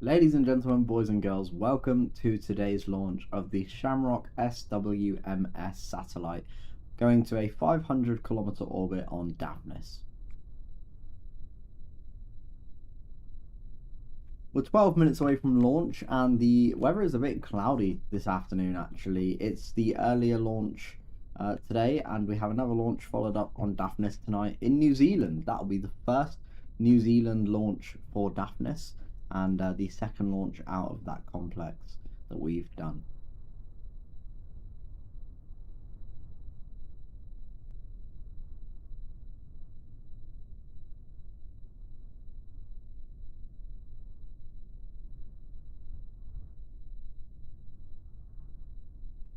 Ladies and gentlemen, boys and girls, welcome to today's launch of the Shamrock SWMS satellite, going to a 500-kilometer orbit on Daphnis. We're 12 minutes away from launch, and the weather is a bit cloudy this afternoon, actually. It's the earlier launch today, and we have another launch followed up on Daphnis tonight in New Zealand. That'll be the first New Zealand launch for Daphnis, and the second launch out of that complex that we've done.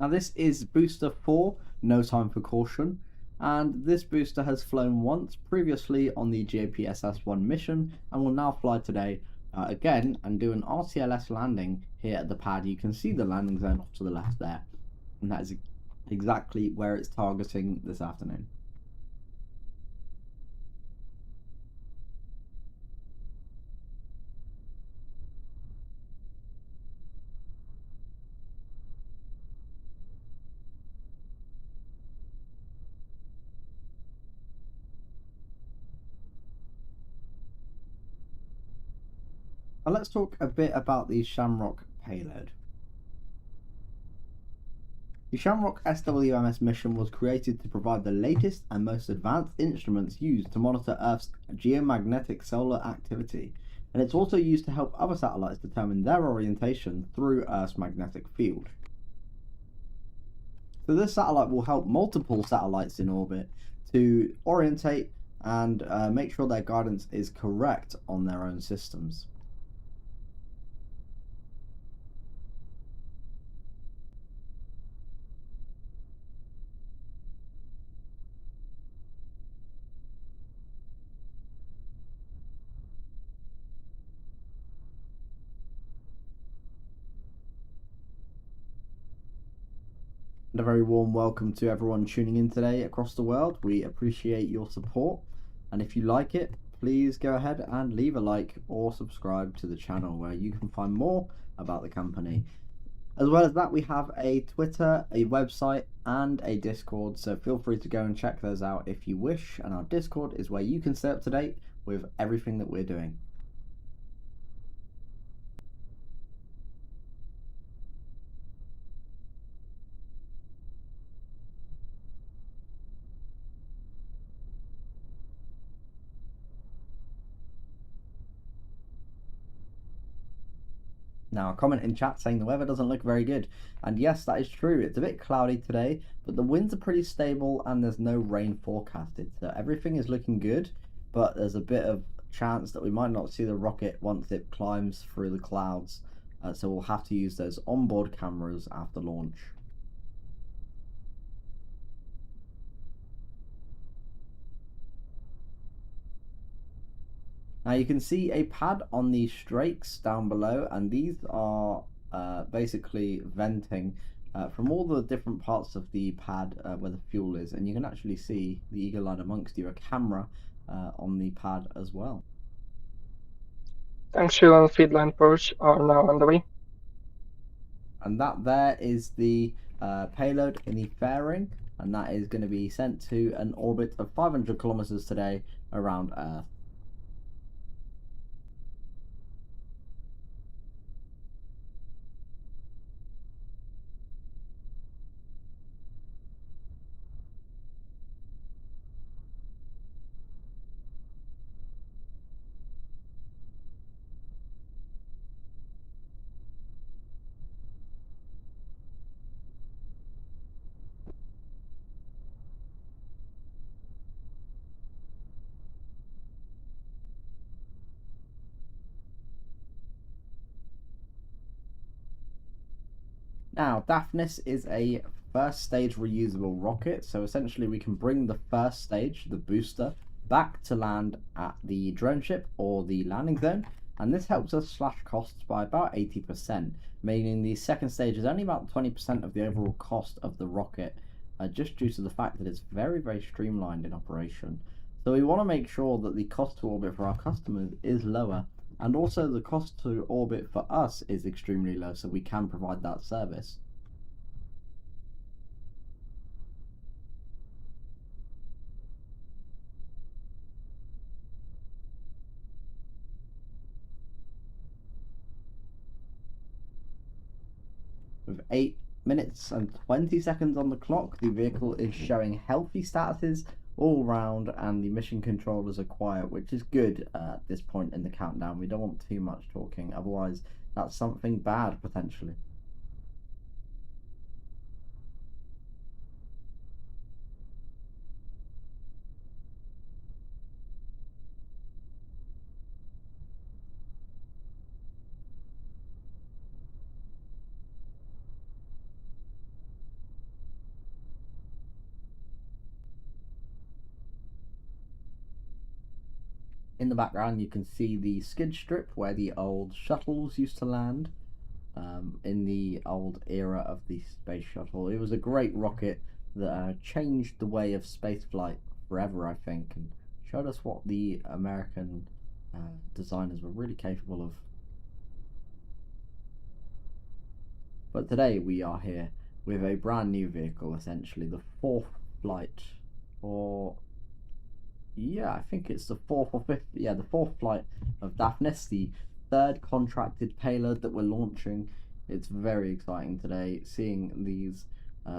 Now this is booster 4, No Time for Caution, and this booster has flown once previously on the GOPSS-1 mission and will now fly today again and do an RTLS landing here at the pad. You can see the landing zone off to the left there, and that is exactly where it's targeting this afternoon. Now let's talk a bit about the Shamrock payload. The Shamrock SWMS mission was created to provide the latest and most advanced instruments used to monitor Earth's geomagnetic solar activity, and it's also used to help other satellites determine their orientation through Earth's magnetic field. So this satellite will help multiple satellites in orbit to orientate and make sure their guidance is correct on their own systems. And a very warm welcome to everyone tuning in today across the world. We appreciate your support, and if you like it, please go ahead and leave a like or subscribe to the channel, where you can find more about the company. As well as that, we have a Twitter, a website, and a Discord, so feel free to go and check those out if you wish. And our Discord is where you can stay up to date with everything that we're doing. Now, a comment in chat saying the weather doesn't look very good, and yes, that is true. It's a bit cloudy today, but the winds are pretty stable and there's no rain forecasted, so everything is looking good, but there's a bit of chance that we might not see the rocket once it climbs through the clouds, so we'll have to use those onboard cameras after launch. Now you can see a pad on the strakes down below, and these are basically venting from all the different parts of the pad where the fuel is, and you can actually see the eagle eye amongst you, a camera on the pad as well. Tank shield and feed line purge are now underway. And that there is the payload in the fairing, and that is going to be sent to an orbit of 500 kilometers today around Earth. Now, Daphnis is a first stage reusable rocket, so essentially we can bring the first stage, the booster, back to land at the drone ship or the landing zone, and this helps us slash costs by about 80%, meaning the second stage is only about 20% of the overall cost of the rocket, just due to the fact that it's very streamlined in operation. So we want to make sure that the cost to orbit for our customers is lower, And also the cost to orbit for us is extremely low, so we can provide that service. With 8 minutes and 20 seconds on the clock, the vehicle is showing healthy statuses all round, and the mission controllers are quiet, which is good at this point in the countdown. We don't want too much talking, otherwise that's something bad potentially. In the background you can see the skid strip where the old shuttles used to land. In the old era of the space shuttle. It was a great rocket that changed the way of spaceflight forever, I think, and showed us what the American designers were really capable of. But today we are here with a brand new vehicle, essentially the fourth flight, or yeah, I think it's the fourth or fifth, yeah, the fourth flight of Daphnis, the third contracted payload that we're launching. It's very exciting today, seeing these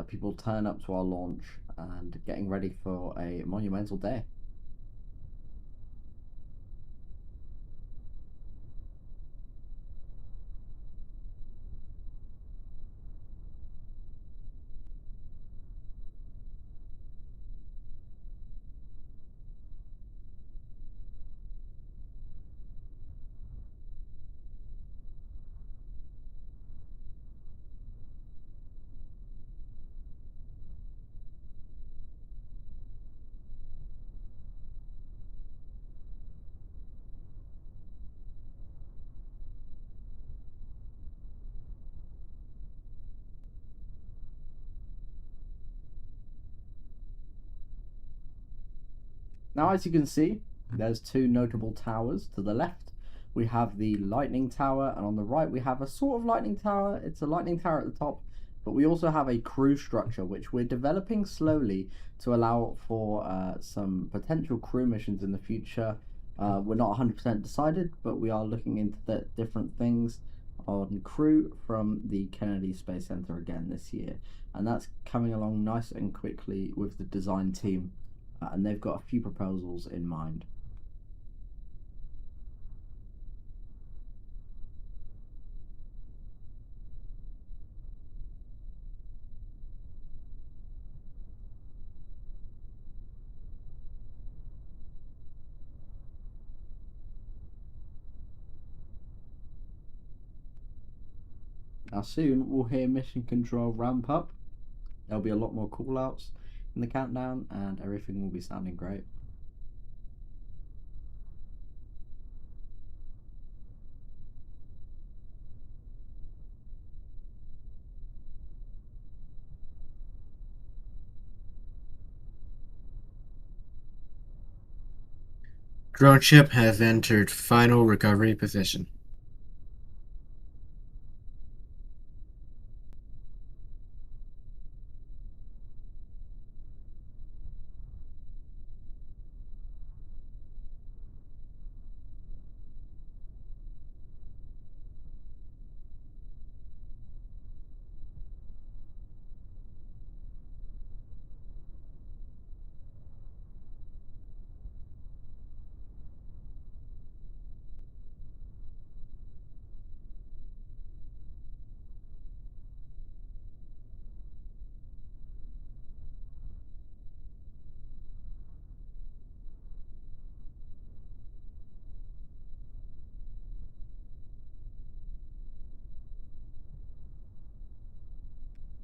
people turn up to our launch and getting ready for a monumental day. Now, as you can see, there's two notable towers. To the left, we have the lightning tower, and on the right, we have a sort of lightning tower. It's a lightning tower at the top, but we also have a crew structure, which we're developing slowly to allow for some potential crew missions in the future. We're not 100% decided, but we are looking into the different things on crew from the Kennedy Space Center again this year, and that's coming along nice and quickly with the design team. And they've got a few proposals in mind. Now soon we'll hear mission control ramp up. There'll be a lot more callouts in the countdown, and everything will be sounding great. Drone ship has entered final recovery position.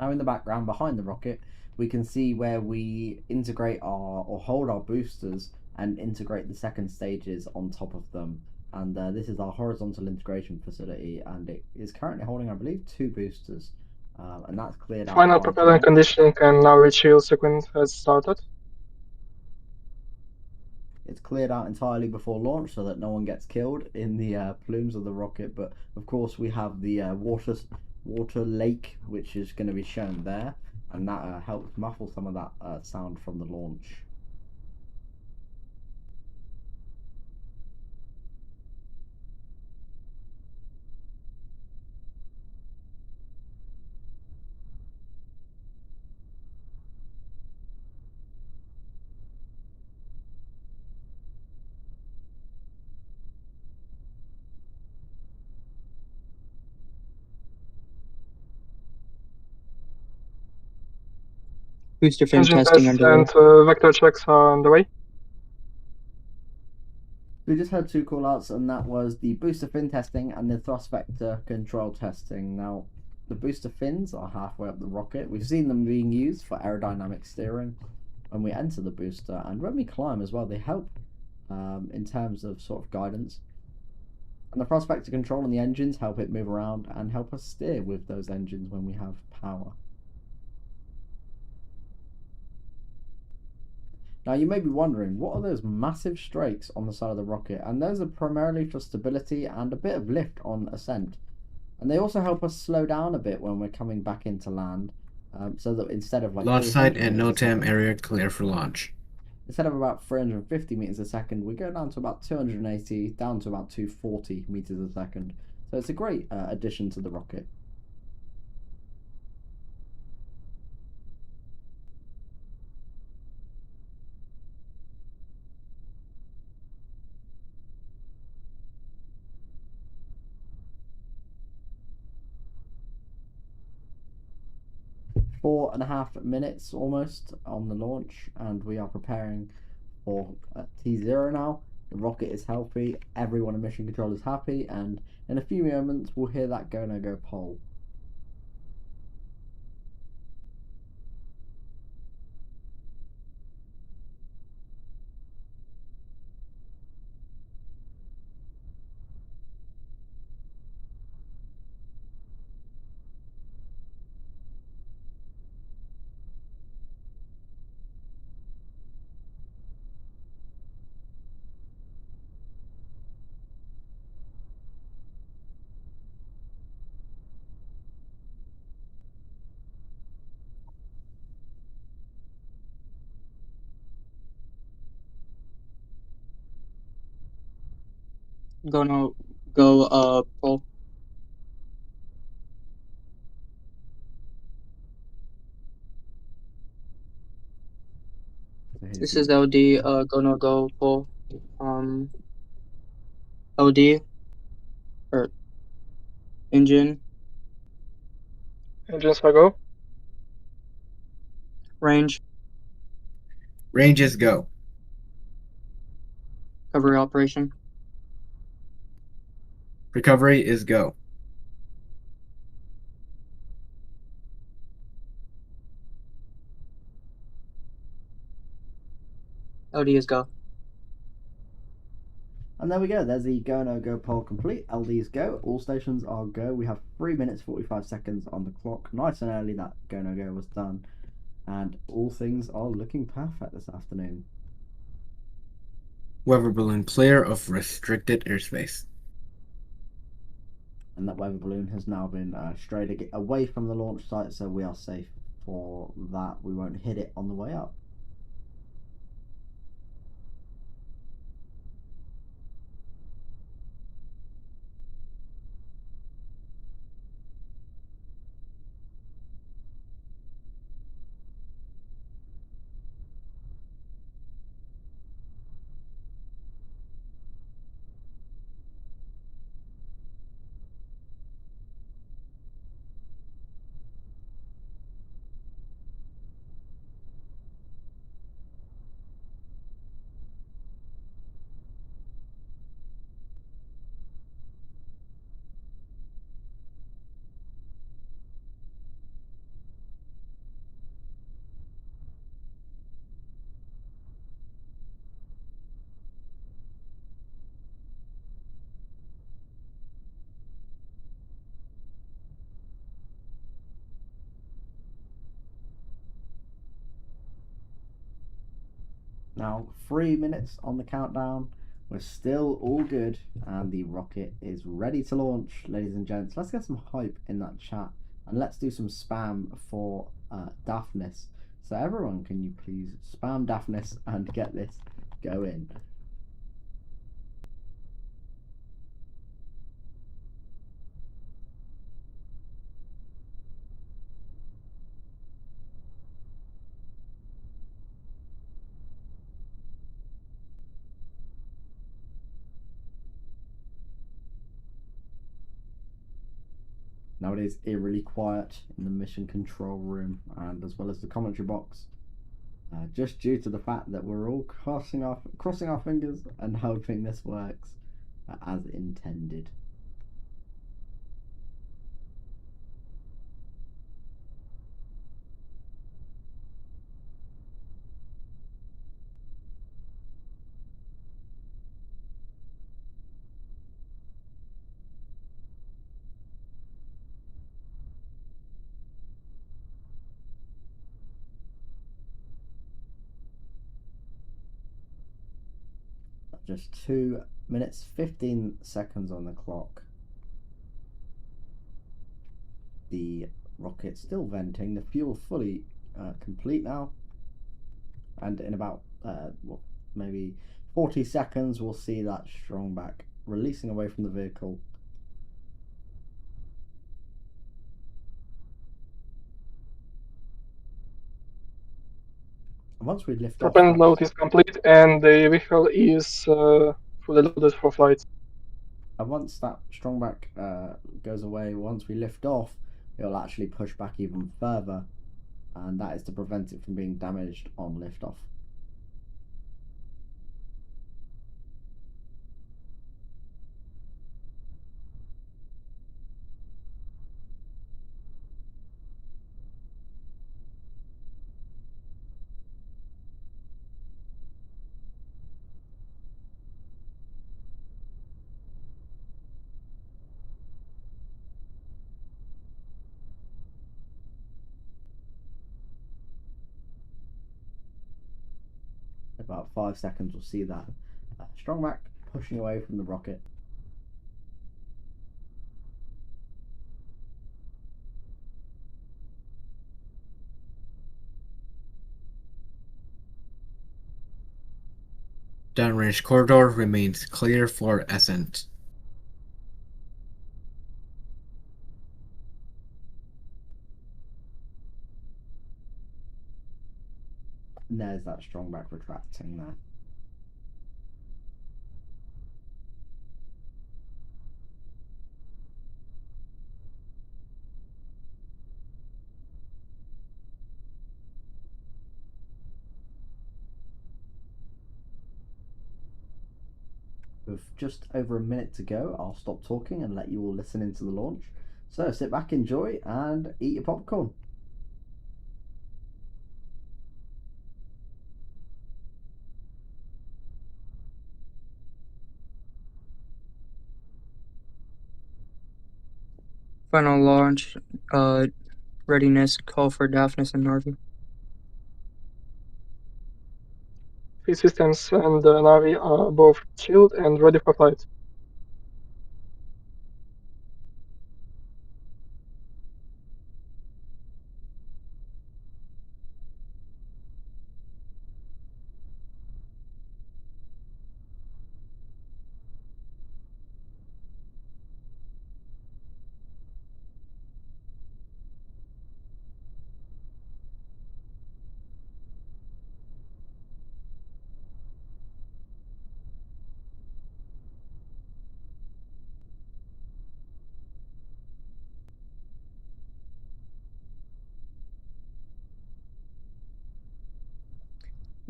Now in the background behind the rocket, we can see where we integrate our, or hold our boosters and integrate the second stages on top of them. And this is our horizontal integration facility, and it is currently holding, I believe, 2 boosters. And that's cleared out. Final propellant and conditioning and now retrieval sequence has started. It's cleared out entirely before launch so that no one gets killed in the plumes of the rocket. But of course, we have the water lake, which is going to be shown there, and that helps muffle some of that sound from the launch. Booster fin Engine testing tests underway. and vector checks are on the way. We just had two callouts, and that was the booster fin testing and the thrust vector control testing. Now, the booster fins are halfway up the rocket. We've seen them being used for aerodynamic steering when we enter the booster, and when we climb as well. They help in terms of sort of guidance. And the thrust vector control on the engines help it move around and help us steer with those engines when we have power. Now you may be wondering, what are those massive strakes on the side of the rocket? And those are primarily for stability and a bit of lift on ascent. And they also help us slow down a bit when we're coming back into land, so that instead of like Launch site and 300 meters a NOTAM second, area clear for launch. instead of about 350 meters a second, we go down to about 280, down to about 240 meters a second. So it's a great addition to the rocket. 4.5 minutes almost on the launch, and we are preparing for T0 now. The rocket is healthy, everyone in mission control is happy, and in a few moments we'll hear that go no go poll. Gonna go pull. This is LD, gonna go pull. LD or engine Engines are go. range, Ranges go. recovery operation. Recovery is go. LD is go. And there we go, there's the go no go poll complete. LD's go, all stations are go. We have 3 minutes 45 seconds on the clock. Nice and early that go no go was done, and all things are looking perfect this afternoon. Weather balloon clear of restricted airspace. And that weather balloon has now been strayed away from the launch site, so we are safe for that. We won't hit it on the way up. Now 3 minutes on the countdown. We're still all good, and the rocket is ready to launch, ladies and gents. Let's get some hype in that chat, and let's do some spam for Daphnis. So everyone, can you please spam Daphnis and get this going? Now it is eerily quiet in the mission control room and as well as the commentary box, just due to the fact that we're all crossing our fingers and hoping this works as intended. Just 2 minutes 15 seconds on the clock. The rocket's still venting, the fuel fully complete now, and in about maybe 40 seconds we'll see that strong back releasing away from the vehicle. And once we lift off, Propellant load is complete and the vehicle is fully loaded for flight. and once that strong back goes away, once we lift off, it'll actually push back even further, and that is to prevent it from being damaged on liftoff. About 5 seconds we'll see that strong back pushing away from the rocket. Downrange corridor remains clear for ascent. And there's that strong back retracting there. With just over a minute to go, I'll stop talking and let you all listen into the launch. So sit back, enjoy, and eat your popcorn. Final launch, readiness, call for Daphnis and Narvi. Feed systems and Navi are both chilled and ready for flight.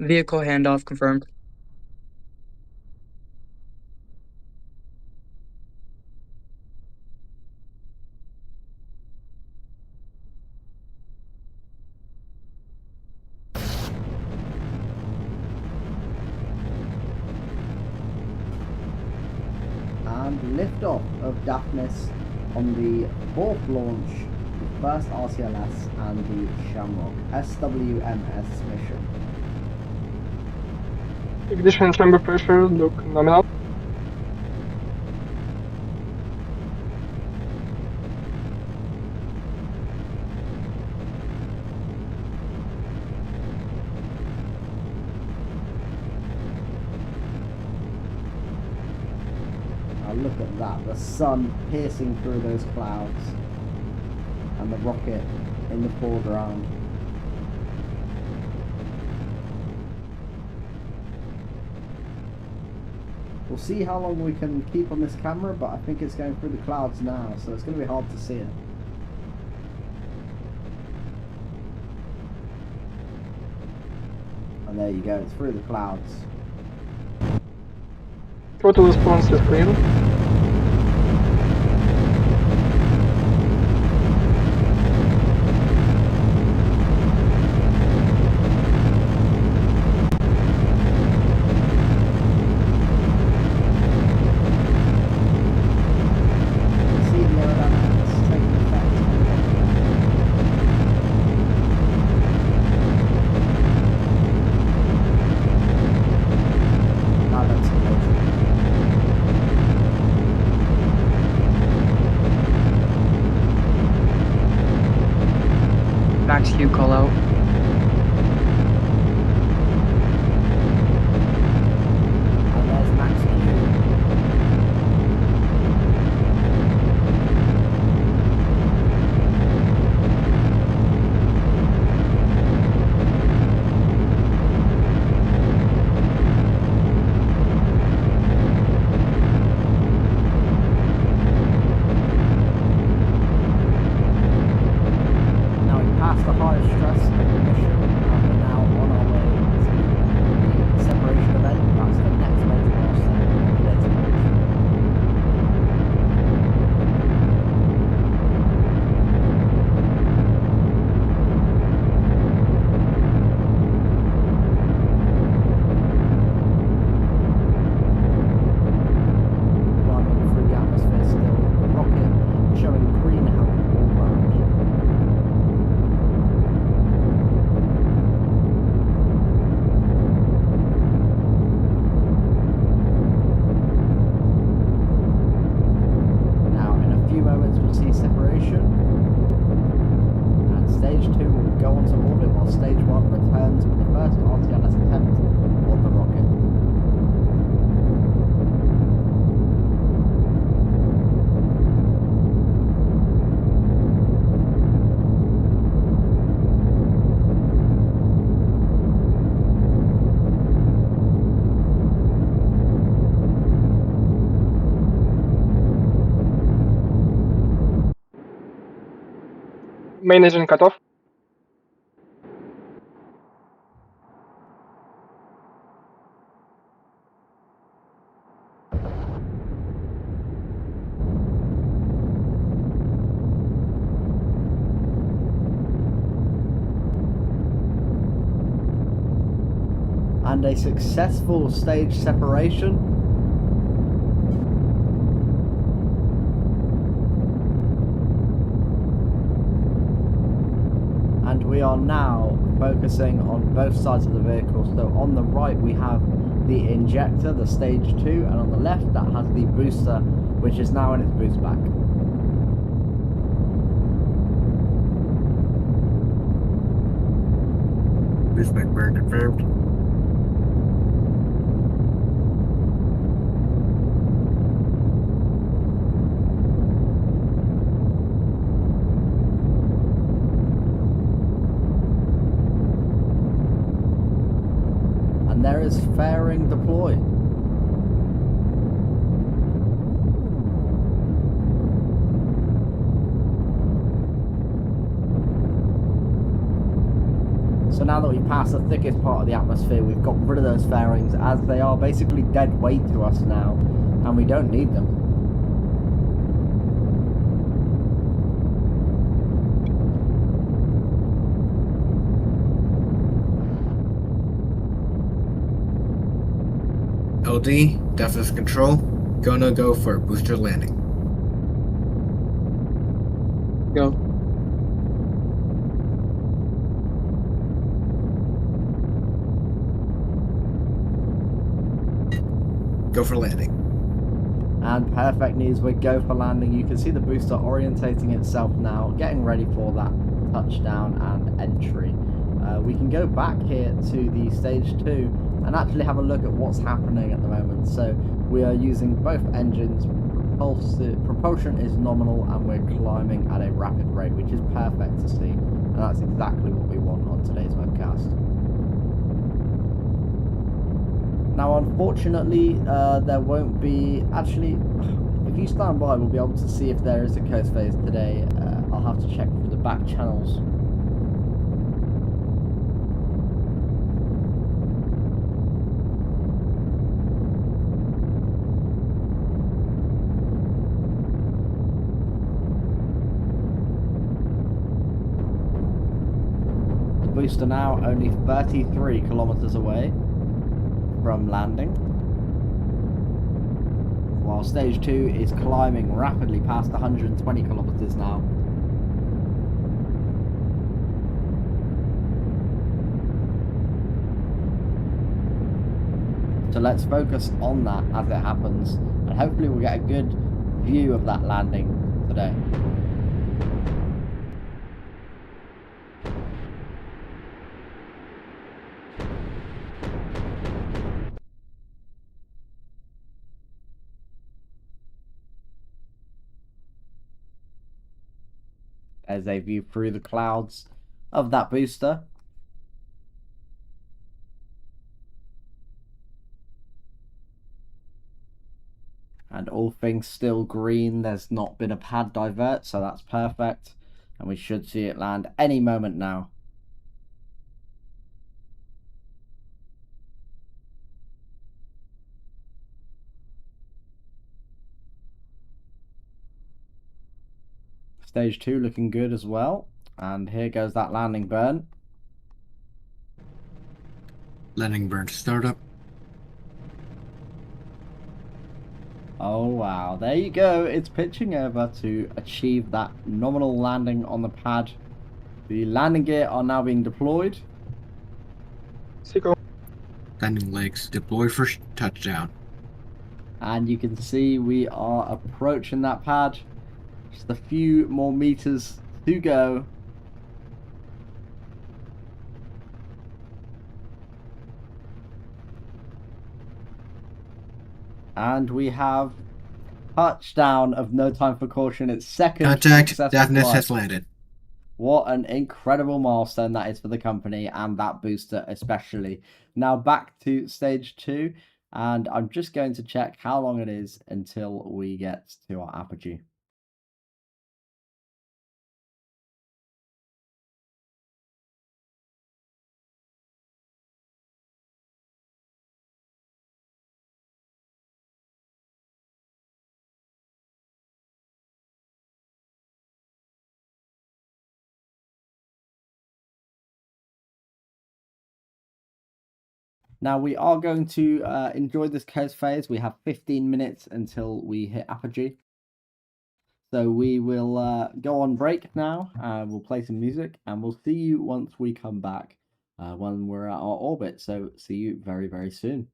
Vehicle handoff confirmed. And liftoff of Daphnis on the 4th launch, the first RCLS and the Shamrock SWMS mission. Ignition and chamber pressure look nominal. Now look at that, the sun piercing through those clouds and the rocket in the foreground. We'll see how long we can keep on this camera, but I think it's going through the clouds now, so it's going to be hard to see it. And there you go, it's through the clouds. Throttle response is clear. See the aerodynamics taking effect on the rocket. That looks amazing. Max Q call out. And there's Max Q. Now we passed the highest stress of the mission and we're now on our way to the separation event. That's the next major milestone of today's launch. Climbing through the atmosphere still, the rocket showing green help all round. Now, in a few moments, we'll see separation, and stage 2 will go onto orbit while stage 1 returns for the first RTLS attempt on the rocket. Main engine cutoff. And a successful stage separation. And we are now focusing on both sides of the vehicle. So on the right we have the injector, the stage 2, and on the left that has the booster, which is now in its boost back. Boost back burn confirmed. And there is fairing deploy. So now that we've passed the thickest part of the atmosphere, we've got rid of those fairings, as they are basically dead weight to us now, and we don't need them. LD, Daphnis control, gonna go for a booster landing. Go. go for landing. And perfect news, we go for landing. You can see the booster orientating itself now, getting ready for that touchdown and entry. We can go back here to the stage 2 and actually have a look at what's happening at the moment. So we are using both engines. Propulsion is nominal and we're climbing at a rapid rate, which is perfect to see, and that's exactly what we want on today's webcast. Now unfortunately there won't be, actually if you stand by we'll be able to see if there is a coast phase today. I'll have to check through the back channels. Booster now only 33 kilometers away from landing, while stage 2 is climbing rapidly past 120 kilometers now. So let's focus on that as it happens, and hopefully we'll get a good view of that landing today. As they view through the clouds of that booster. And all things still green. There's not been a pad divert, so that's perfect. And we should see it land any moment now. Stage 2 looking good as well. And here goes that landing burn. Landing burn to startup. Oh wow, there you go. It's pitching over to achieve that nominal landing on the pad. The landing gear are now being deployed. Seco. Landing legs deployed for touchdown. And you can see we are approaching that pad. Just a few more meters to go. And we have touchdown of No Time for Caution. It's second Contact. successful Daphnis flight. has landed. What an incredible milestone that is for the company and that booster especially. Now back to stage 2, and I'm just going to check how long it is until we get to our apogee. Now we are going to enjoy this coast phase. We have 15 minutes until we hit apogee. So we will go on break now. We'll play some music and we'll see you once we come back when we're at our orbit. So see you very, very soon.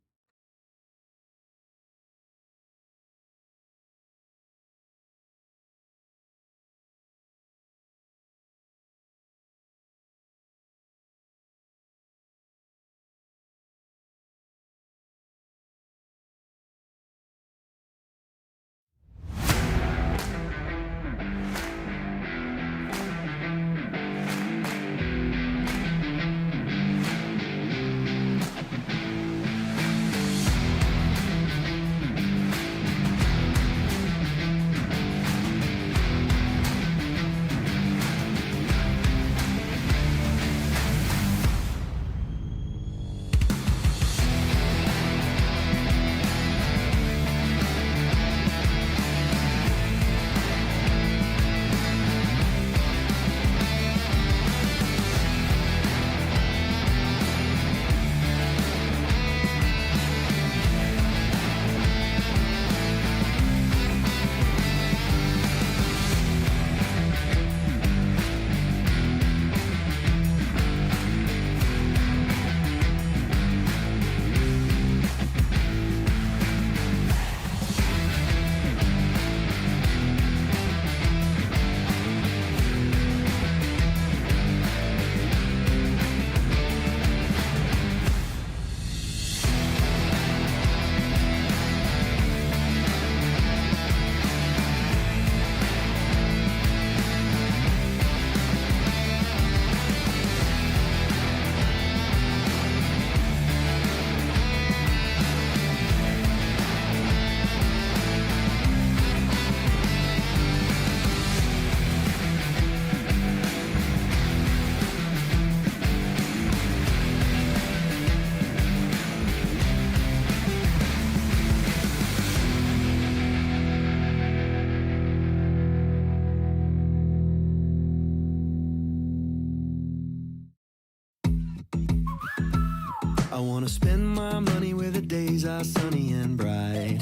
I wanna spend my money where the days are sunny and bright.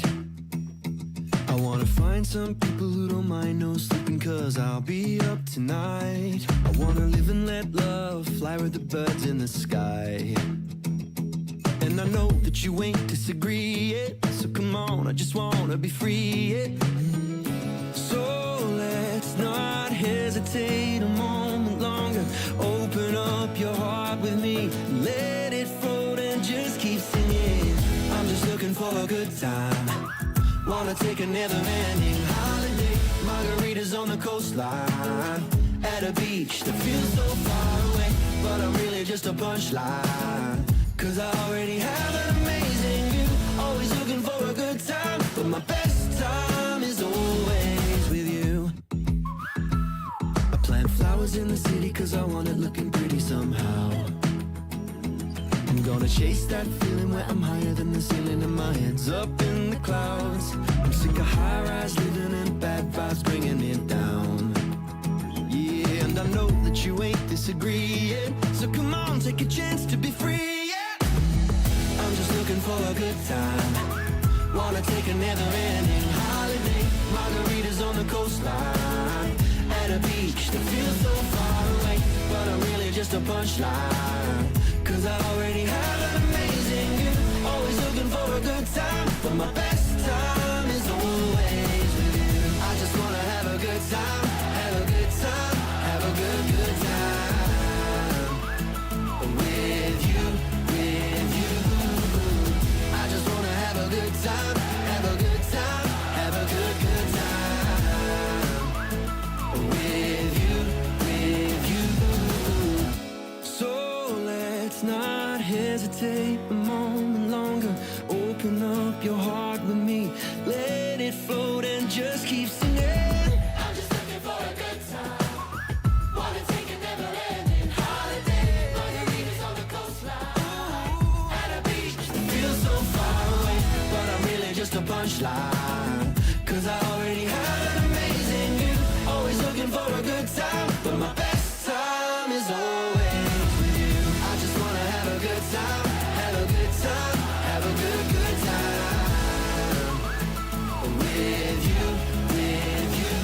I wanna find some people who don't mind no sleeping, cause I'll be up tonight. I wanna live and let love fly with the birds in the sky. And I know that you ain't disagree yet, so come on, I just wanna be free, yeah. So let's not hesitate a moment longer. Open up your heart with me, let it float and just keep singing. I'm just looking for a good time. Wanna take a never-ending holiday. Margaritas on the coastline, at a beach that feels so far away. But I'm really just a punchline, cause I already have an amazing view. Always looking for a good time, but my best time is always with you. I plant flowers in the city cause I want it looking pretty somehow. I'm gonna chase that feeling where I'm higher than the ceiling and my head's up in the clouds. I'm sick of high-rise living and bad vibes bringing it down. Yeah, and I know that you ain't disagree yet, so come on, take a chance to be free, yeah. I'm just looking for a good time. Wanna take a never-ending holiday. Margaritas on the coastline, at a beach that feels so far away. But I'm really just a punchline, cause I already have an amazing view. Always looking for a good time, but my best time is always with you. I just wanna have a good time, have a good time, have a good time. With you, with you. I just wanna have a good time, have a good time, have a good time. With you, with you. So let's not hesitate a moment longer. Open up your heart with me, let it float and just keep singing. I'm just looking for a good time. Wanna take a never-ending holiday. Margaritas on the coastline, at a beach It feels so far away, but I'm really just a punchline, cause I already have an amazing view. Always looking for a good time, but my best time is always with you. I just wanna have a good time, have a good time, have a good time. With you, with you.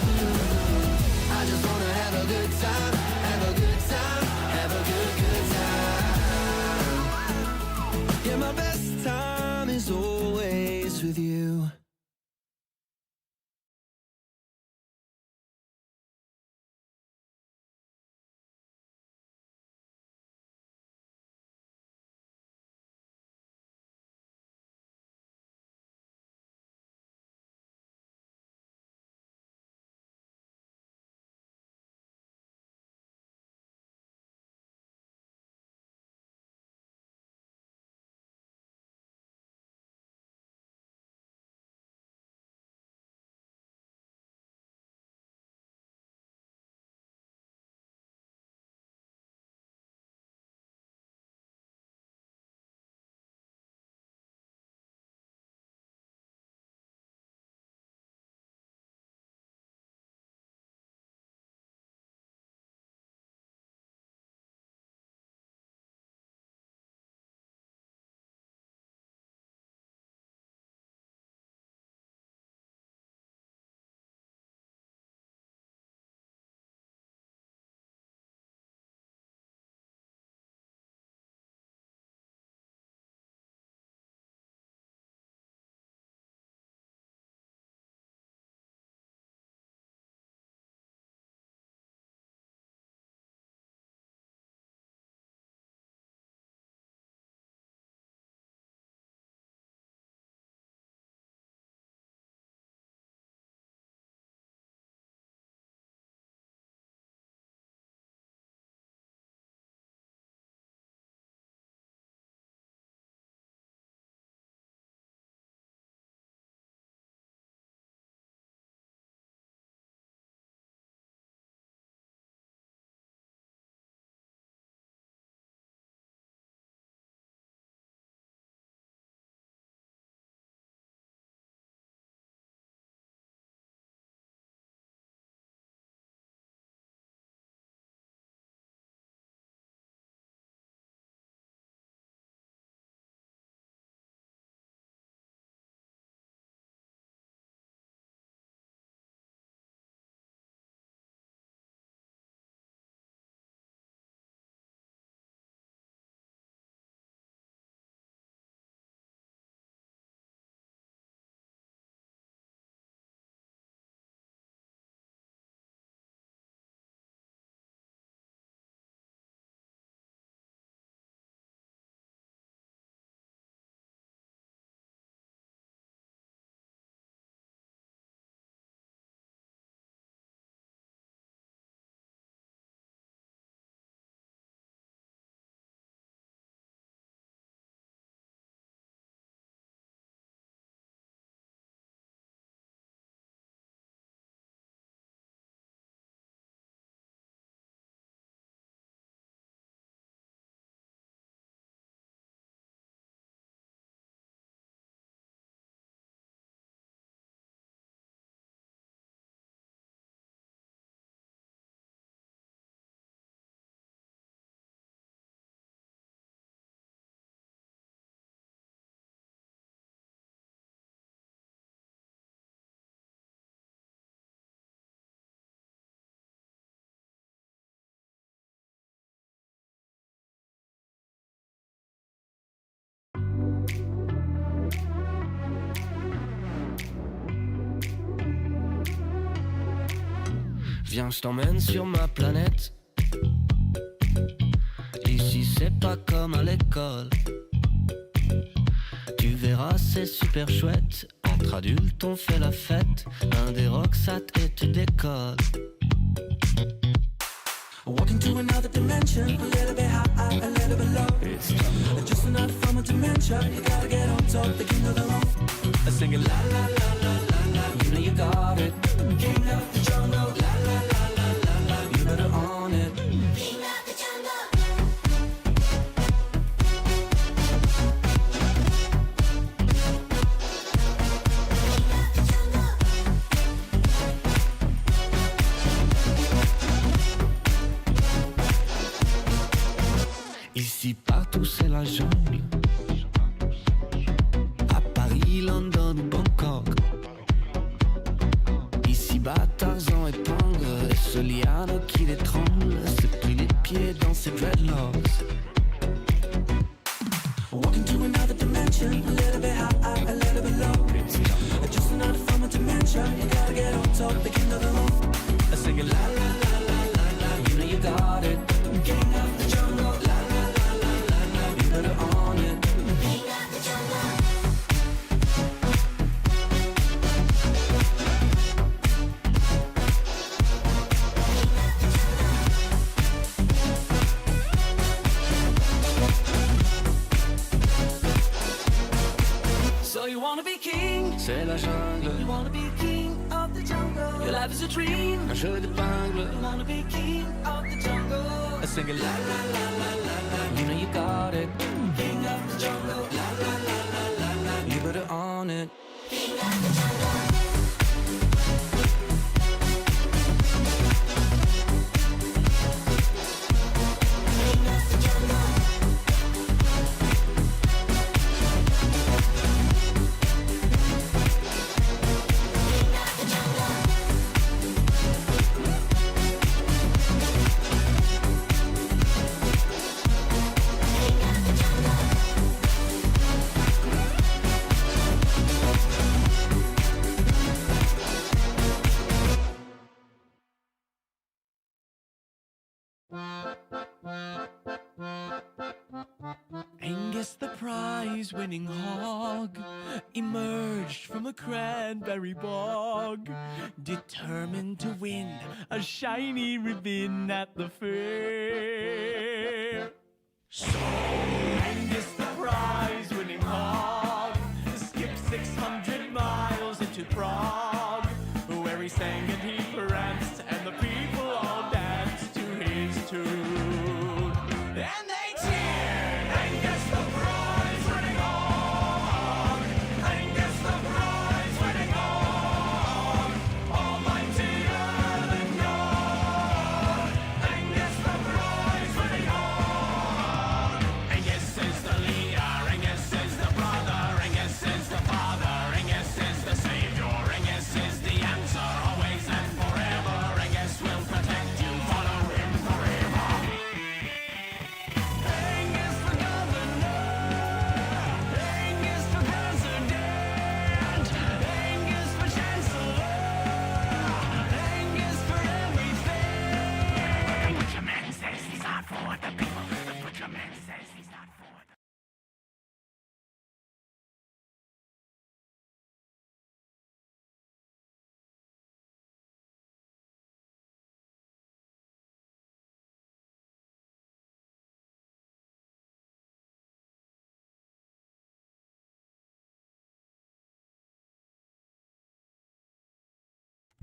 I just wanna have a good time, have a good time, have a good time. Yeah, my best time is always with you. Viens, je t'emmène sur ma planète. Ici, c'est pas comme à l'école. Tu verras, c'est super chouette. Entre adultes, on fait la fête. Un des rocksat et tu décolles. Walking to another dimension, a little bit high, a little bit low. It's just another form of dementia. You gotta get on top, the king of the road. Singing la la la la la la, you know you got it. King of the jungle, la la la la la la, you better own it. King of the jungle. Ici partout c'est la jungle. À Paris, London ou Bangkok. Ici-bas, Tarzan épingle et ce liano qui l'étrangle. C'est pris les pieds dans ses dreadlocks. Walking to another dimension, a little bit high, a little bit low. It's just another form of dementia. You gotta get on top, the king of the road. Singing la la la la la la, you know you got it. King of the jungle, la la la la la la, you better own it. King of the jungle. So you wanna be king? C'est la jungle. You wanna be king of the jungle? Your life is a dream. Un jeu d'épingle. You wanna be king of the jungle? Singing la la la la la la. You know you got it. King of the jungle. La la la la la la. You better own it. King of the jungle. Angus the prize-winning hog emerged from a cranberry bog, determined to win a shiny ribbon at the fair. So Angus the prize-winning hog skipped 600 miles into Prague, where he sang and he pranced, and the people all danced to his tune. And they cheered, Angus the prize-winning hog, Angus the prize-winning hog, almightier than God, Angus the prize-winning hog. Angus is the leader, Angus is the brother, Angus is the father, Angus is the savior, Angus is the answer, always and forever. Angus will protect you, follow him forever. Angus for governor, Angus for president, Angus for chancellor, Angus for everything. The butcherman says he's not for the people. The butcherman says he's not for the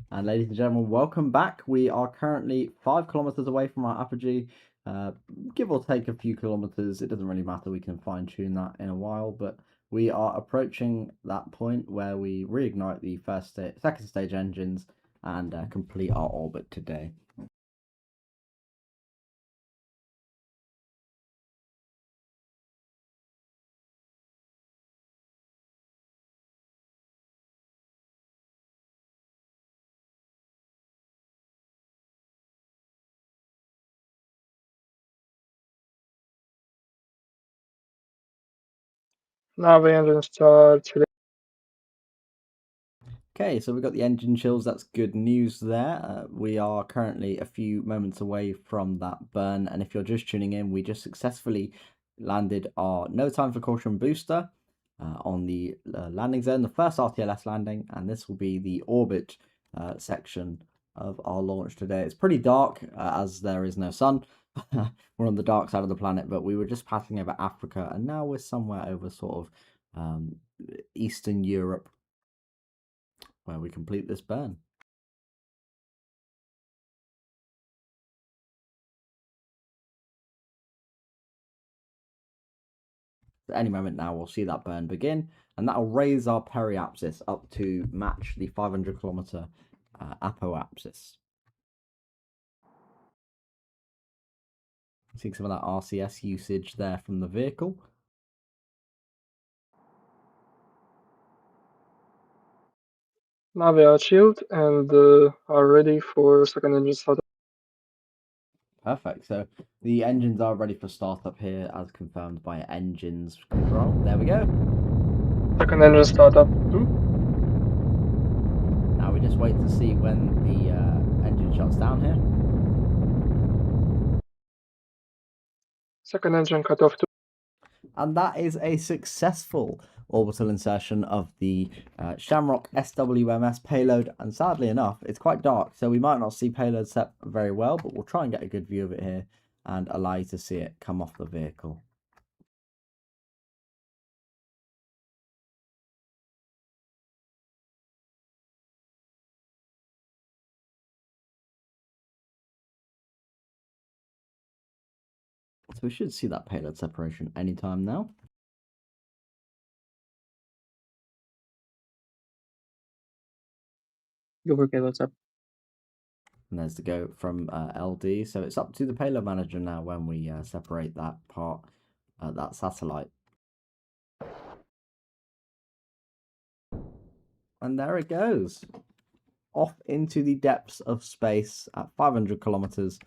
And ladies and gentlemen, welcome back. We are currently 5 kilometers away from our apogee, give or take a few kilometers. It doesn't really matter. We can fine tune that in a while, but we are approaching that point where we reignite the second stage engines and complete our orbit today. Now the engine starts. Okay, so we've got the engine chills. That's good news there. We are currently a few moments away from that burn, and if you're just tuning in, we just successfully landed our no time for caution booster on the landing zone, the first RTLS landing, and this will be the orbit section of our launch today. It's pretty dark as there is no sun. We're on the dark side of the planet, but we were just passing over Africa, and now we're somewhere over sort of Eastern Europe, where we complete this burn. At any moment now, we'll see that burn begin, and that'll raise our periapsis up to match the 500 kilometer apoapsis. Seeing some of that RCS usage there from the vehicle. Now we are chilled and are ready for second engine startup. Perfect. So the engines are ready for startup here, as confirmed by engines control. There we go. Second engine startup 2. Now we just wait to see when the engine shuts down here. Second engine cutoff 2. And that is a successful orbital insertion of the Shamrock SWMS payload. And sadly enough, it's quite dark, so we might not see payload set very well, but we'll try and get a good view of it here and allow you to see it come off the vehicle. So we should see that payload separation anytime now. Go for payload up. And there's the go from LD. So it's up to the payload manager now when we separate that part, that satellite. And there it goes. Off into the depths of space at 500 kilometers.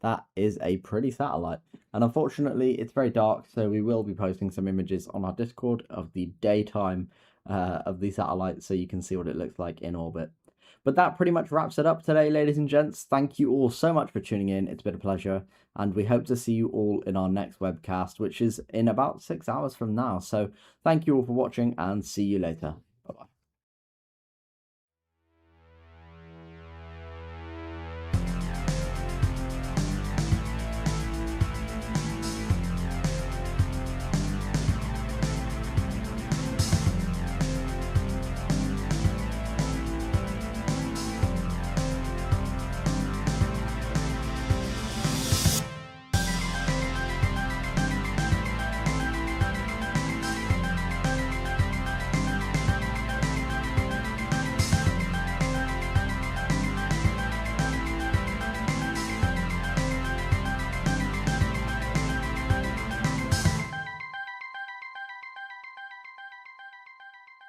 That is a pretty satellite. And unfortunately, it's very dark, so we will be posting some images on our Discord of the daytime of the satellite so you can see what it looks like in orbit. But that pretty much wraps it up today, ladies and gents. Thank you all so much for tuning in. It's been a pleasure. And we hope to see you all in our next webcast, which is in about 6 hours from now. So thank you all for watching and see you later.